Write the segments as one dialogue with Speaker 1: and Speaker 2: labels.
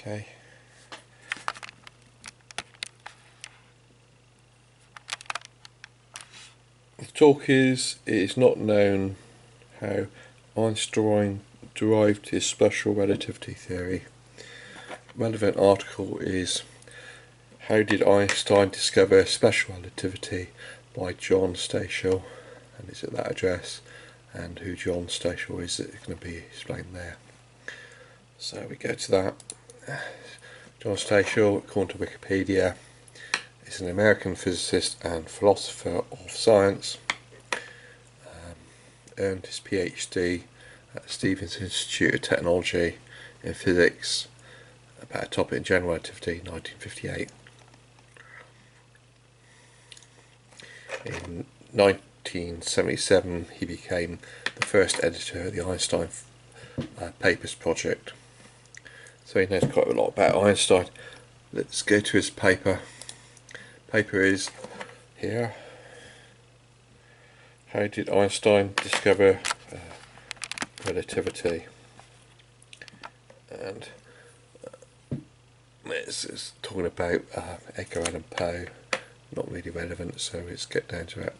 Speaker 1: Okay. The talk is, it is not known how Einstein derived his special relativity theory. Relevant article is How did Einstein discover special relativity by John Stachel, and it's at that address, and who John Stachel is going to be explained there. So we go to that. John Stachel, according to Wikipedia, is an American physicist and philosopher of science. Earned his PhD at Stevens Institute of Technology in physics, about a topic in general relativity, 1958. In 1977 he became the first editor of the Einstein Papers project. So he knows quite a lot about Einstein. Let's go to his paper. Paper is here. How did Einstein discover relativity? And it's talking about Edgar Allan Poe. Not really relevant, so let's get down to it.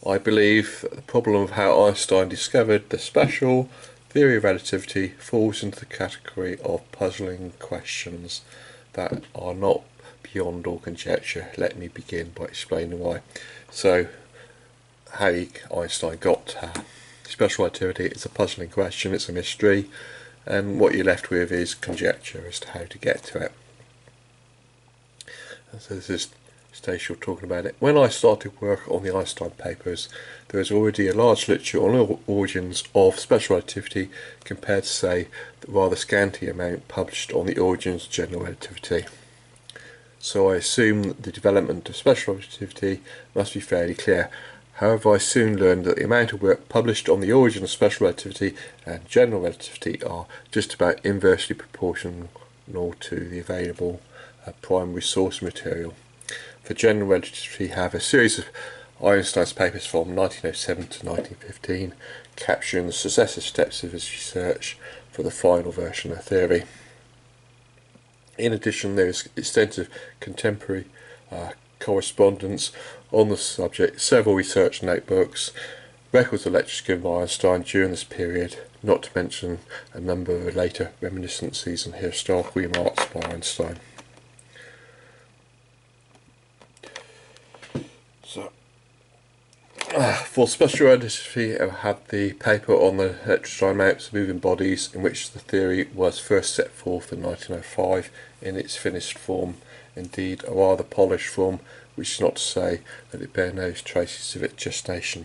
Speaker 1: I believe that the problem of how Einstein discovered the special theory of relativity falls into the category of puzzling questions that are not beyond all conjecture. Let me begin by explaining why. So, how Einstein got special relativity is a puzzling question, it's a mystery, and what you're left with is conjecture as to how to get to it. And so this is Stachel talking about it. When I started work on the Einstein papers, there was already a large literature on origins of special relativity compared to, say, the rather scanty amount published on the origins of general relativity. So I assume that the development of special relativity must be fairly clear. However, I soon learned that the amount of work published on the origin of special relativity and general relativity are just about inversely proportional to the available primary source material. For general relativity, have a series of Einstein's papers from 1907 to 1915 capturing the successive steps of his research for the final version of the theory. In addition, there is extensive contemporary correspondence on the subject, several research notebooks, records of lectures given by Einstein during this period, not to mention a number of later reminiscences and historical remarks by Einstein. So, for special relativity, I had the paper on the electrodynamics of moving bodies, in which the theory was first set forth in 1905 in its finished form, indeed a rather polished form, which is not to say that it bears no traces of its gestation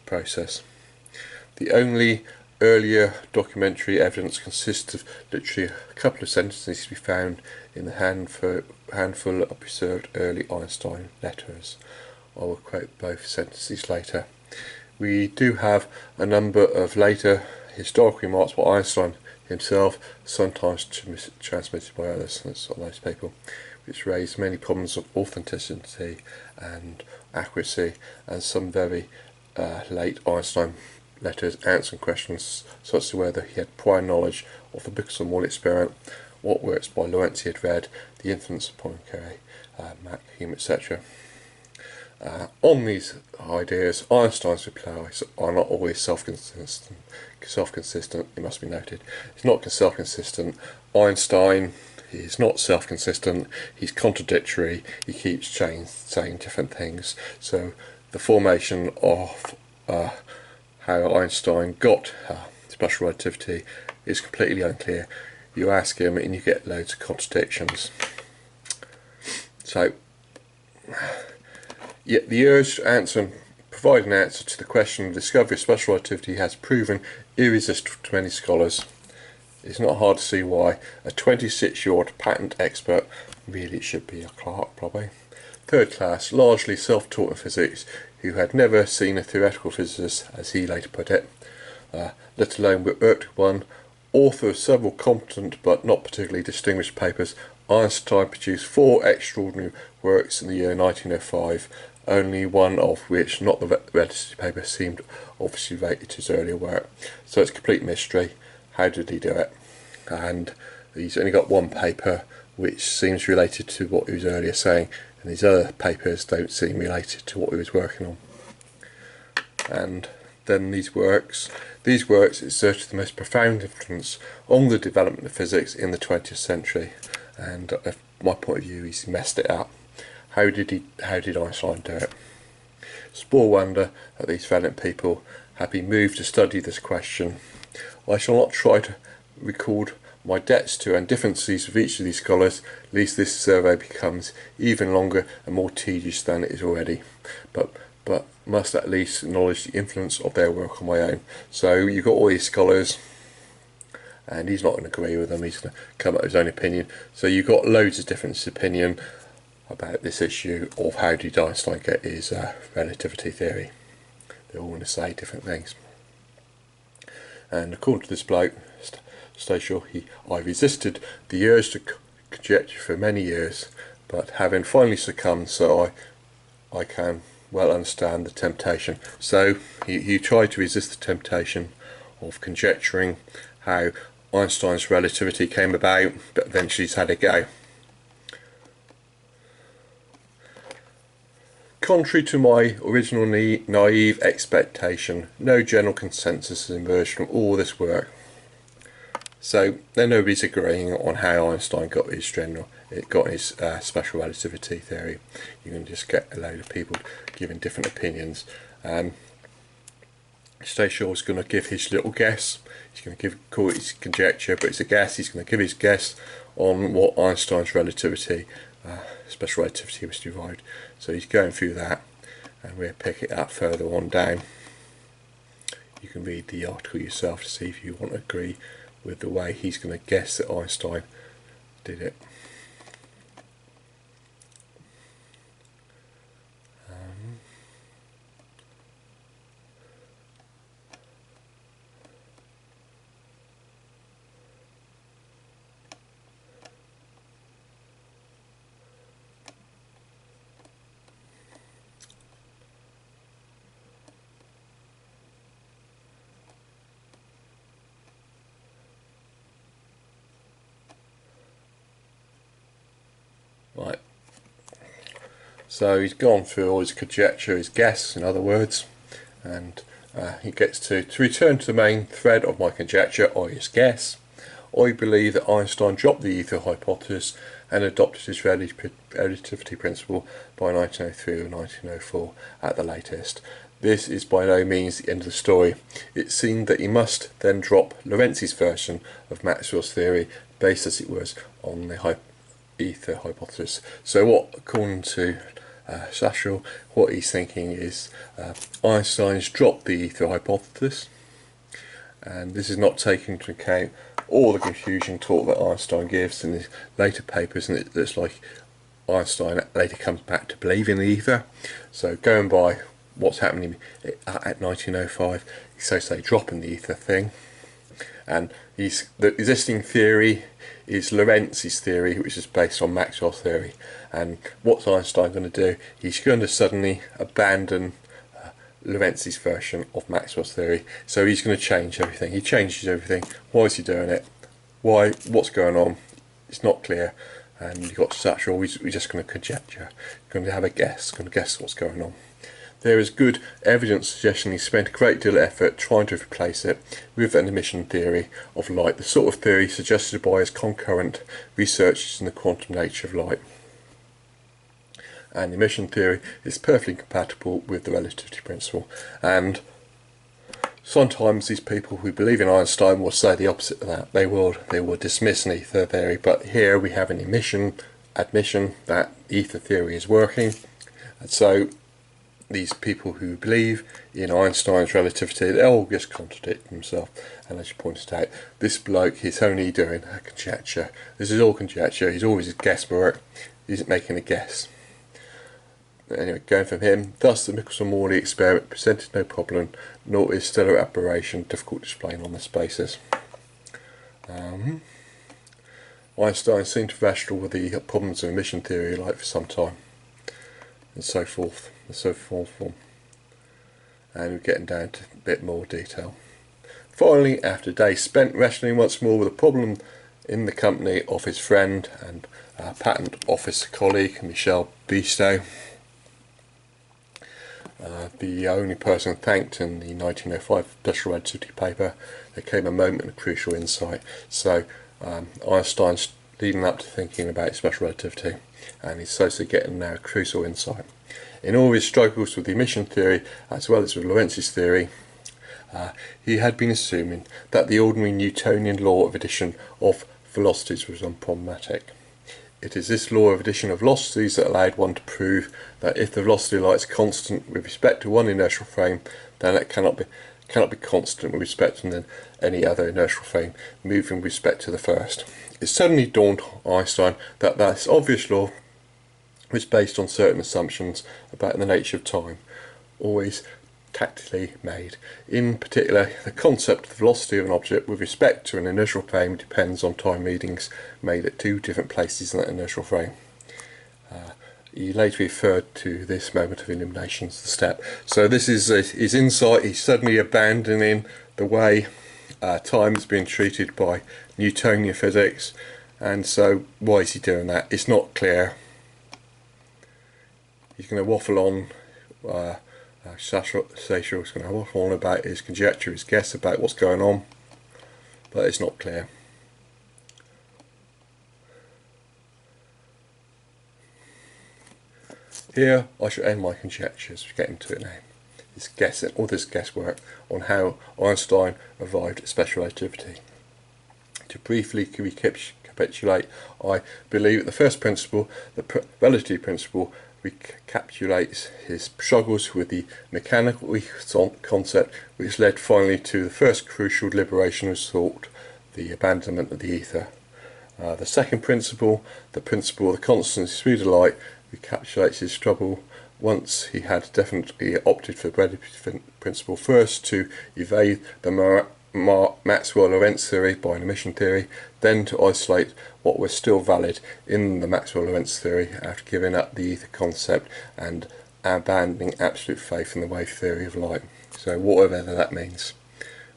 Speaker 1: process. The only earlier documentary evidence consists of literally a couple of sentences to be found in the handful of preserved early Einstein letters. I will quote both sentences later. We do have a number of later historical remarks by Einstein himself, sometimes transmitted by others, that's on those people, which raise many problems of authenticity and accuracy, and some very late Einstein letters answering questions such as whether he had prior knowledge of the Michelson wall experiment, what works by Lorentz he had read, the influence of Poincare, Mach, Hume, etc. On these ideas, Einstein's replies are not always self-consistent, it must be noted. It's not self-consistent. Einstein is not self-consistent, he's contradictory, he keeps saying different things. So the formation of how Einstein got special relativity is completely unclear. You ask him and you get loads of contradictions. So, yet the urge to provide an answer to the question of discovery of special relativity has proven irresistible to many scholars. It's not hard to see why a 26-year-old patent expert, really should be a clerk probably, third class, largely self-taught in physics, who had never seen a theoretical physicist, as he later put it, let alone worked with one, author of several competent but not particularly distinguished papers, Einstein produced 4 extraordinary works in the year 1905, only one of which, not the relativity paper, seemed obviously related to his earlier work. So it's a complete mystery. How did he do it? And he's only got one paper which seems related to what he was earlier saying, and these other papers don't seem related to what he was working on. And then these works exerted the most profound influence on the development of physics in the 20th century. And from my point of view, he's messed it up. How did Einstein do it? Small wonder that these valiant people have been moved to study this question. I shall not try to record my debts to and differences with each of these scholars, lest this survey becomes even longer and more tedious than it is already. But must at least acknowledge the influence of their work on my own. So you've got all these scholars, and he's not going to agree with them, he's going to come up with his own opinion. So you've got loads of different opinion about this issue of how did Einstein get his relativity theory. They're all going to say different things. And according to this bloke, Stasio, I resisted the urge to conjecture for many years, but having finally succumbed, so I can well understand the temptation. So he tried to resist the temptation of conjecturing how Einstein's relativity came about, but eventually he's had a go. Contrary to my original naive expectation, no general consensus has emerged from all this work. So then nobody's agreeing on how Einstein got his special relativity theory. You can just get a load of people giving different opinions. Stasio is going to give his little guess. He's going to call it his conjecture, but it's a guess. He's going to give his guess on what Einstein's special relativity was derived. So he's going through that, and we'll pick it up further on down. You can read the article yourself to see if you want to agree with the way he's going to guess that Einstein did it. Right, so he's gone through all his conjecture, his guess in other words, and he gets to return to the main thread of my conjecture, or his guess. I believe that Einstein dropped the ether hypothesis and adopted his relativity principle by 1903 or 1904 at the latest. This is by no means the end of the story. It seemed that he must then drop Lorenzi's version of Maxwell's theory, based as it was on the ether hypothesis. So what, according to Stasio, what he's thinking is Einstein's dropped the ether hypothesis, and this is not taking into account all the confusion talk that Einstein gives in his later papers, and it looks like Einstein later comes back to believe in the ether. So going by what's happening at 1905, so say dropping the ether thing, and the existing theory is Lorentzi's theory, which is based on Maxwell's theory. And what's Einstein going to do? He's going to suddenly abandon Lorentzi's version of Maxwell's theory. So he's going to change everything. He changes everything. Why is he doing it? Why? What's going on? It's not clear. And you've got Stasio, we're just going to conjecture. Going to have a guess. Going to guess what's going on. There is good evidence suggesting he spent a great deal of effort trying to replace it with an emission theory of light, the sort of theory suggested by his concurrent researches in the quantum nature of light. And the emission theory is perfectly compatible with the relativity principle. And sometimes these people who believe in Einstein will say the opposite of that. They will dismiss an ether theory, but here we have an admission that ether theory is working. And so these people who believe in Einstein's relativity, they all just contradict themselves. And as you pointed out, this bloke is only doing a conjecture. This is all conjecture. He's always guesswork. He isn't making a guess. Anyway, going from him, thus the Michelson-Morley experiment presented no problem, nor is stellar aberration difficult to explain on this basis. Einstein seemed to wrestle with the problems of emission theory like for some time, and so forth. and so forth, and we're getting down to a bit more detail. Finally, after days spent wrestling once more with a problem in the company of his friend and patent office colleague Michel Bisto, the only person thanked in the 1905 Special Relativity paper, there came a moment of crucial insight. So Einstein's leading up to thinking about special relativity, and he's supposed to getting now a crucial insight. In all his struggles with the emission theory as well as with Lorentz's theory, he had been assuming that the ordinary Newtonian law of addition of velocities was unproblematic. It is this law of addition of velocities that allowed one to prove that if the velocity of light is constant with respect to one inertial frame, then it cannot be constant with respect to any other inertial frame moving with respect to the first. It suddenly dawned on Einstein that this obvious law was based on certain assumptions about the nature of time, always tactically made. In particular, the concept of the velocity of an object with respect to an inertial frame depends on time readings made at two different places in that inertial frame. He later referred to this moment of illumination as the step. So this is his insight. He's suddenly abandoning the way time has been treated by Newtonian physics, and so why is he doing that? It's not clear. He's going to waffle on. Seychelles going to waffle on about his conjecture, his guess about what's going on, but it's not clear. Here I shall end my conjectures. We're getting to it now. This guessing, all this guesswork on how Einstein arrived at special relativity. To briefly recapitulate, I believe that the first principle, the relativity principle, recapitulates his struggles with the mechanical concept, which led finally to the first crucial liberation of thought, the abandonment of the ether. The second principle, the principle of the constant speed of light, recapitulates his struggle once he had definitely opted for the relativity principle, first to evade the Maxwell-Lorentz theory by an emission theory, then to isolate what was still valid in the Maxwell-Lorentz theory after giving up the ether concept and abandoning absolute faith in the wave theory of light. So whatever that means.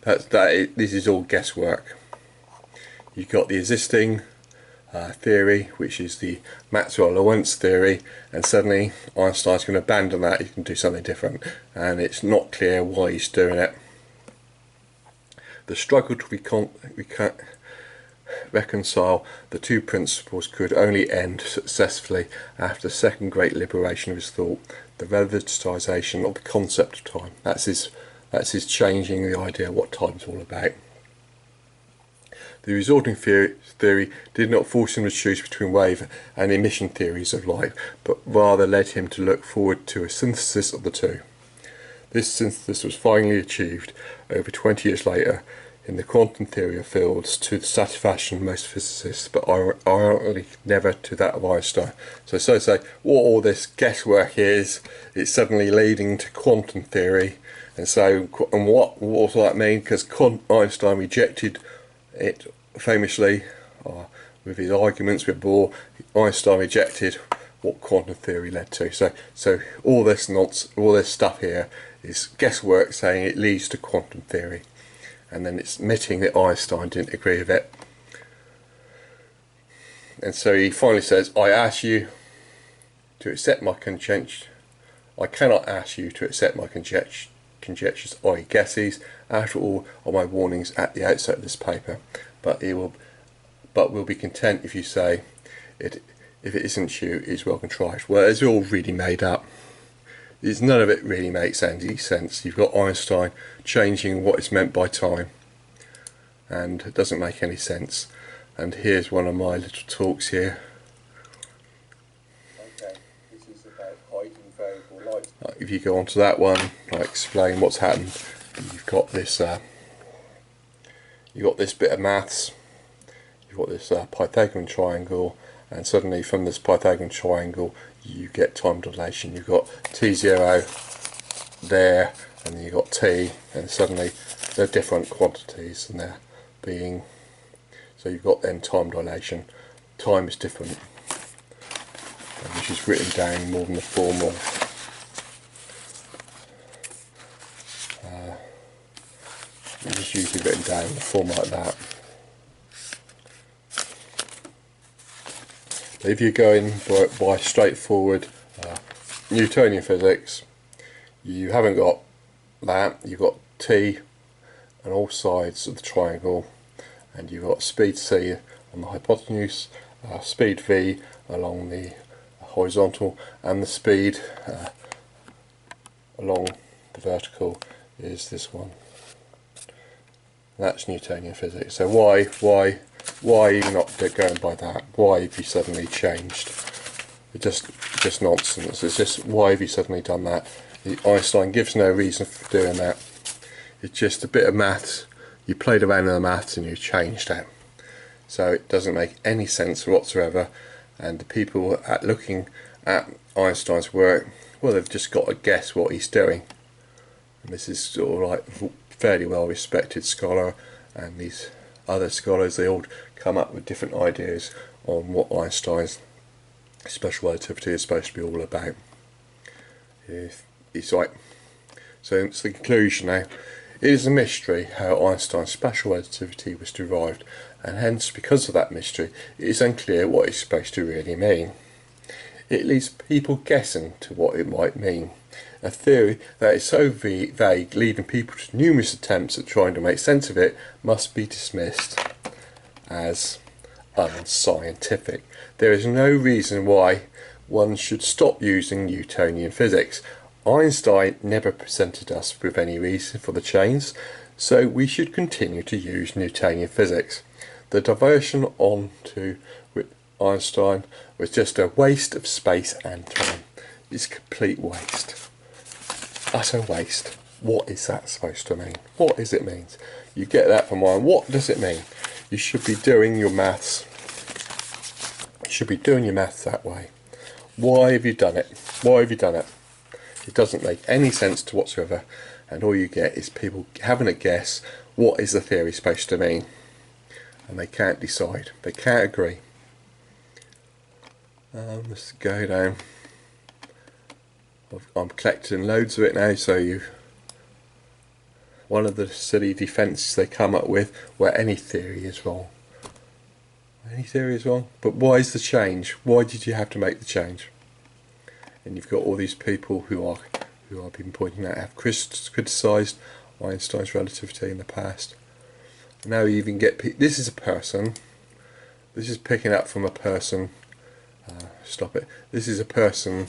Speaker 1: This is all guesswork. You've got the existing theory, which is the Maxwell-Lorentz theory, and suddenly Einstein's going to abandon that. He can do something different, and it's not clear why he's doing it. The struggle to reconcile the two principles could only end successfully after the second great liberation of his thought, the relativization of the concept of time. That's his changing the idea of what time's all about. The resulting theory did not force him to choose between wave and emission theories of light, but rather led him to look forward to a synthesis of the two. This synthesis was finally achieved over 20 years later in the quantum theory of fields, to the satisfaction of most physicists, but ironically never to that of Einstein. So to say what all this guesswork is, it's suddenly leading to quantum theory, and what does that mean? Because Einstein rejected it famously with his arguments with Bohr. Einstein rejected what quantum theory led to. So all this nonsense, all this stuff here is guesswork saying it leads to quantum theory, and then it's admitting that Einstein didn't agree with it. And so he finally says, I ask you to accept my conjecture. I cannot ask you to accept my conjectures or guesses after all of my warnings at the outset of this paper, but will be content if you say it. If it isn't you, it's well contrived. Well, it's all really made up. None of it really makes any sense. You've got Einstein changing what is meant by time, and it doesn't make any sense. And here's one of my little talks here. Okay, this is about height and variable light. If you go on to that one, I explain what's happened. You've got this bit of maths. You've got this Pythagorean triangle, and suddenly from this Pythagorean triangle you get time dilation. You've got t0 there, and then you've got t, and suddenly they're different quantities, and they're being, so you've got then time dilation. Time is different, which is written down more than the formal It's just usually written down in a form like that. But if you're going by straightforward Newtonian physics, you haven't got that. You've got T on all sides of the triangle, and you've got speed C on the hypotenuse, speed V along the horizontal, and the speed along the vertical is this one. That's Newtonian physics. So why are you not going by that? Why have you suddenly changed? It's just nonsense. It's just, why have you suddenly done that? Einstein gives no reason for doing that. It's just a bit of maths. You played around in the maths and you changed it. So it doesn't make any sense whatsoever. And the people looking at Einstein's work, well, they've just got to guess what he's doing. And this is sort of like fairly well respected scholar, and these other scholars, they all come up with different ideas on what Einstein's special relativity is supposed to be all about. It's like, so it's the conclusion now. It is a mystery how Einstein's special relativity was derived, and hence, because of that mystery, it is unclear what it's supposed to really mean. It leaves people guessing to what it might mean. A theory that is so vague, leading people to numerous attempts at trying to make sense of it, must be dismissed as unscientific. There is no reason why one should stop using Newtonian physics. Einstein never presented us with any reason for the change, so we should continue to use Newtonian physics. The diversion onto Einstein was just a waste of space and time. It's a complete waste. Utter waste. What is that supposed to mean? What does it mean? You get that from mine. What does it mean? You should be doing your maths. You should be doing your maths that way. Why have you done it? Why have you done it? It doesn't make any sense to whatsoever, and all you get is people having a guess what is the theory supposed to mean, and they can't decide. They can't agree. Let's go down. I'm collecting loads of it now, so one of the silly defences they come up with where any theory is wrong. Any theory is wrong, but why is the change? Why did you have to make the change? And you've got all these people who I've been pointing out have criticised Einstein's relativity in the past. Now you even get this is a person. This is picking up from a person. Stop it. This is a person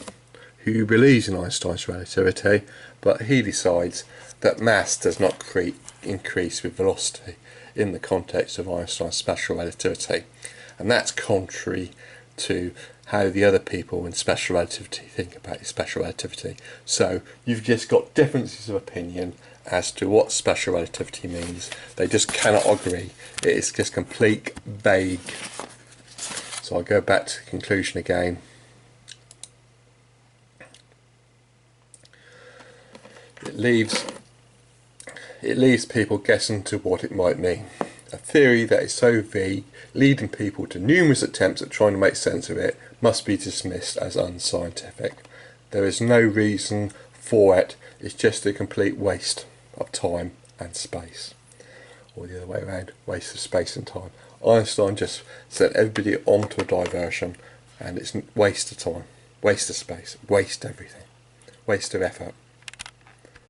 Speaker 1: who believes in Einstein's relativity, but he decides that mass does not increase with velocity in the context of Einstein's special relativity, and that's contrary to how the other people in special relativity think about special relativity. So you've just got differences of opinion as to what special relativity means. They just cannot agree. It is just complete vague. So I'll go back to the conclusion again. It leaves people guessing to what it might mean. A theory that is so vague, leading people to numerous attempts at trying to make sense of it, must be dismissed as unscientific. There is no reason for it. It's just a complete waste of time and space. Or the other way around, waste of space and time. Einstein just sent everybody onto a diversion, and it's waste of time, waste of space, waste everything, waste of effort.